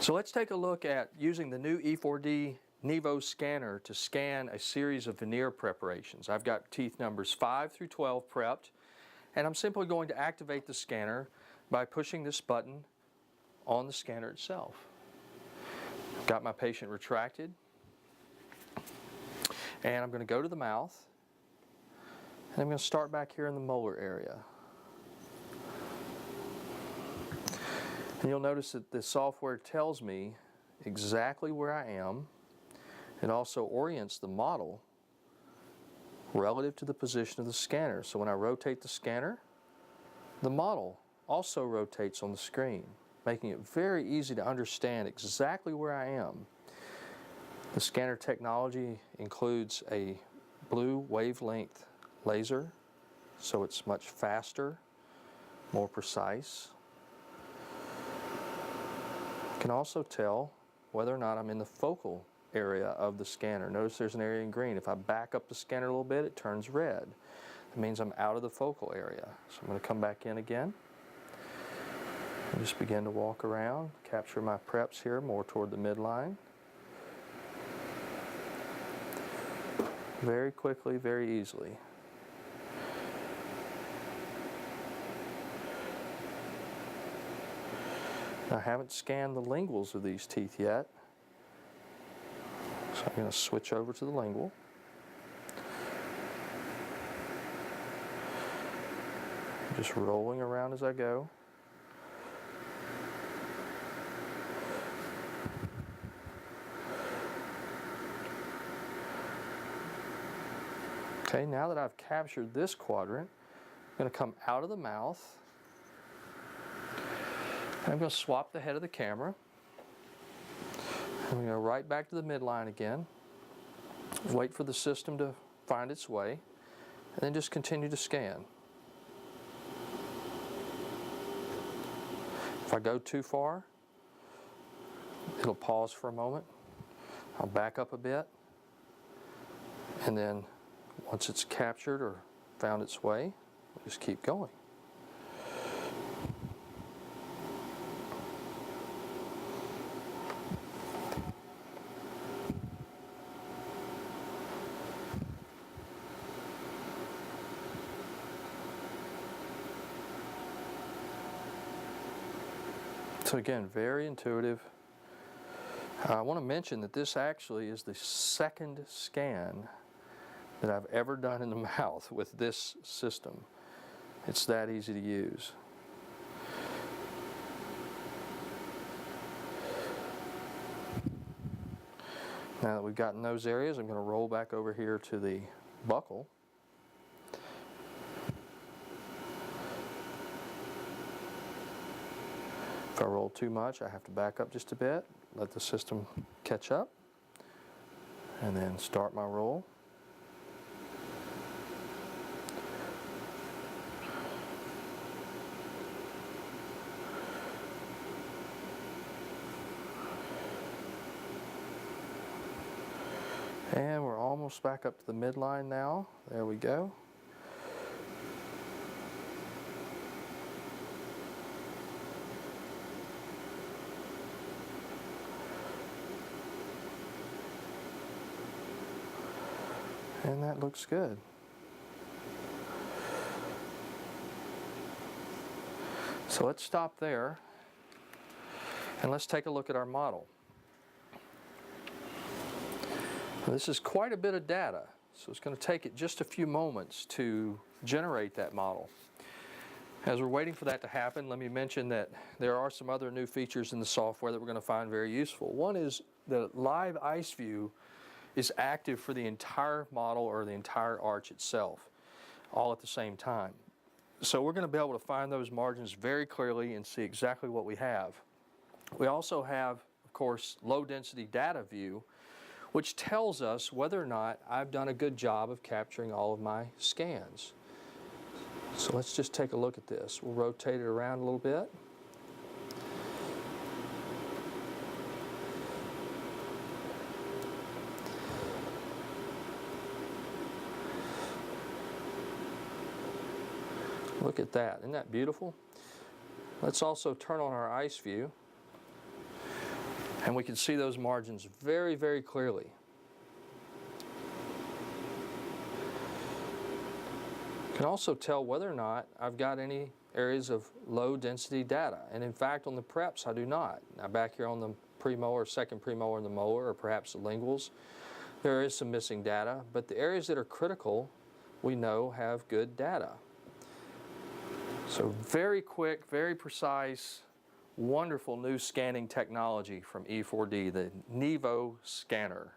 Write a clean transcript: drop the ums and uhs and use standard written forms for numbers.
So let's take a look at using the new E4D NEVO scanner to scan a series of veneer preparations. I've got teeth numbers 5 through 12 prepped, and I'm simply going to activate the scanner by pushing this button on the scanner itself. I've got my patient retracted, and I'm going to go to the mouth, and I'm going to start back here in the molar area. And you'll notice that the software tells me exactly where I am. It also orients the model relative to the position of the scanner. So when I rotate the scanner, the model also rotates on the screen, making it very easy to understand exactly where I am. The scanner technology includes a blue wavelength laser, so it's much faster, more precise. Can also tell whether or not I'm in the focal area of the scanner. Notice there's an area in green. If I back up the scanner a little bit, it turns red. That means I'm out of the focal area. So I'm going to come back in again and just begin to walk around, capture my preps here more toward the midline. Very quickly, very easily. I haven't scanned the linguals of these teeth yet, so I'm going to switch over to the lingual. I'm just rolling around as I go. Okay, now that I've captured this quadrant, I'm going to come out of the mouth. I'm going to swap the head of the camera. I'm going to go right back to the midline again, wait for the system to find its way, and then just continue to scan. If I go too far, it'll pause for a moment. I'll back up a bit, and then once it's captured or found its way, we'll just keep going. So again, very intuitive. I want to mention that this actually is the second scan that I've ever done in the mouth with this system. It's that easy to use. Now that we've gotten those areas, I'm going to roll back over here to the buccal. If I roll too much, I have to back up just a bit, let the system catch up, and then start my roll. And we're almost back up to the midline now. There we go. And that looks good. So let's stop there and let's take a look at our model. This is quite a bit of data, so it's going to take it just a few moments to generate that model. As we're waiting for that to happen, let me mention that there are some other new features in the software that we're going to find very useful. One is the live ice view is active for the entire model or the entire arch itself, all at the same time. So we're going to be able to find those margins very clearly and see exactly what we have. We also have, of course, low density data view, which tells us whether or not I've done a good job of capturing all of my scans. So let's just take a look at this. We'll rotate it around a little bit. Look at that. Isn't that beautiful? Let's also turn on our ice view. And we can see those margins very, very clearly. You can also tell whether or not I've got any areas of low density data. And in fact, on the preps, I do not. Now back here on the premolar, second premolar in the molar, or perhaps the linguals, there is some missing data, but the areas that are critical, we know have good data. So very quick, very precise, wonderful new scanning technology from E4D, the NEVO scanner.